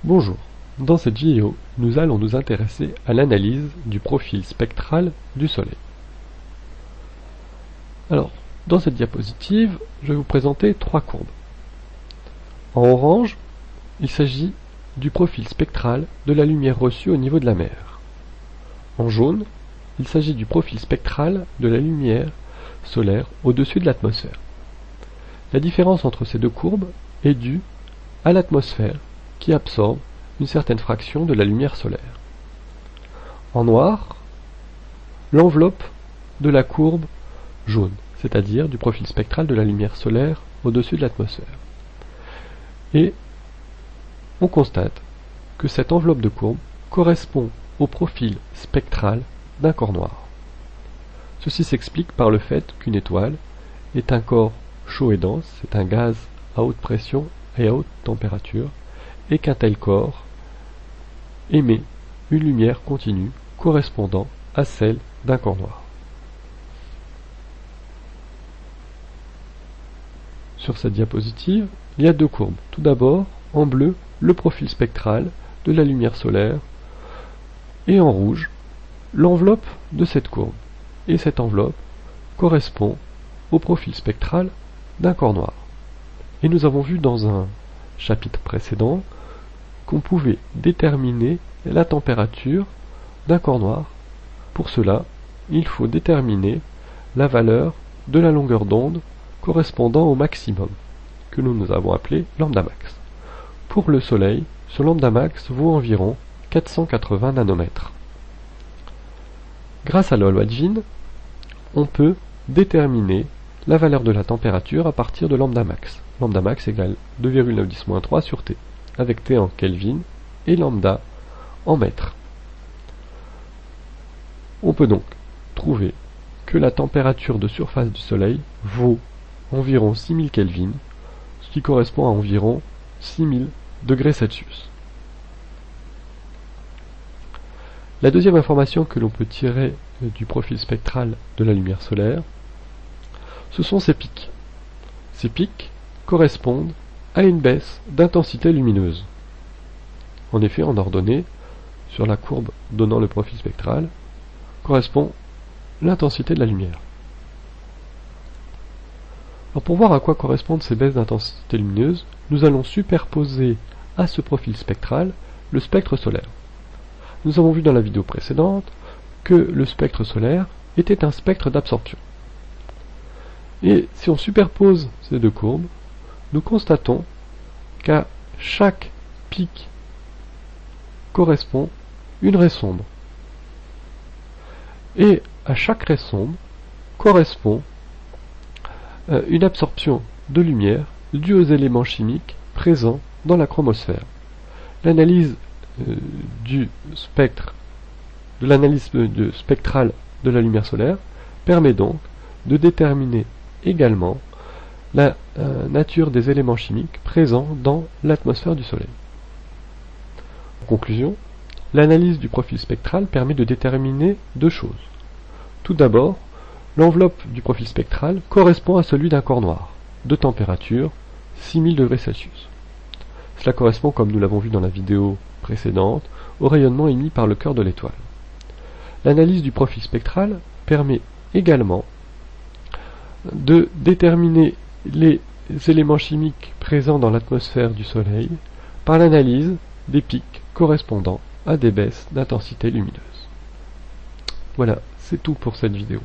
Bonjour, dans cette vidéo, nous allons nous intéresser à l'analyse du profil spectral du Soleil. Alors, dans cette diapositive, je vais vous présenter trois courbes. En orange, il s'agit du profil spectral de la lumière reçue au niveau de la mer. En jaune, il s'agit du profil spectral de la lumière solaire au-dessus de l'atmosphère. La différence entre ces deux courbes est due à l'atmosphère qui absorbe une certaine fraction de la lumière solaire. En noir, l'enveloppe de la courbe jaune, c'est-à-dire du profil spectral de la lumière solaire au-dessus de l'atmosphère. Et on constate que cette enveloppe de courbe correspond au profil spectral d'un corps noir. Ceci s'explique par le fait qu'une étoile est un corps chaud et dense, c'est un gaz à haute pression et à haute température, et qu'un tel corps émet une lumière continue correspondant à celle d'un corps noir. Sur cette diapositive, il y a deux courbes. Tout d'abord, en bleu, le profil spectral de la lumière solaire, et en rouge, l'enveloppe de cette courbe. Et cette enveloppe correspond au profil spectral d'un corps noir. Et nous avons vu dans un chapitre précédent qu'on pouvait déterminer la température d'un corps noir. Pour cela, il faut déterminer la valeur de la longueur d'onde correspondant au maximum, que nous avons appelé lambda max. Pour le Soleil, ce lambda max vaut environ 480 nanomètres. Grâce à la loi de Wien, on peut déterminer la valeur de la température à partir de lambda max. Lambda max égale 2,910-3 sur T, avec T en Kelvin et lambda en mètres. On peut donc trouver que la température de surface du Soleil vaut environ 6000 Kelvin, ce qui correspond à environ 6000 degrés Celsius. La deuxième information que l'on peut tirer du profil spectral de la lumière solaire, ce sont ces pics. Ces pics correspondent à une baisse d'intensité lumineuse. En effet, en ordonnée, sur la courbe donnant le profil spectral, correspond l'intensité de la lumière. Alors pour voir à quoi correspondent ces baisses d'intensité lumineuse, nous allons superposer à ce profil spectral le spectre solaire. Nous avons vu dans la vidéo précédente que le spectre solaire était un spectre d'absorption. Et si on superpose ces deux courbes, nous constatons qu'à chaque pic correspond une raie sombre. Et à chaque raie sombre correspond une absorption de lumière due aux éléments chimiques présents dans la chromosphère. L'analyse du spectre, de l'analyse spectrale de la lumière solaire permet donc de déterminer également la nature des éléments chimiques présents dans l'atmosphère du Soleil. En conclusion, l'analyse du profil spectral permet de déterminer deux choses. Tout d'abord, l'enveloppe du profil spectral correspond à celui d'un corps noir, de température 6000 degrés Celsius. Cela correspond, comme nous l'avons vu dans la vidéo précédente, au rayonnement émis par le cœur de l'étoile. L'analyse du profil spectral permet également de déterminer les éléments chimiques présents dans l'atmosphère du Soleil par l'analyse des pics correspondant à des baisses d'intensité lumineuse. Voilà, c'est tout pour cette vidéo.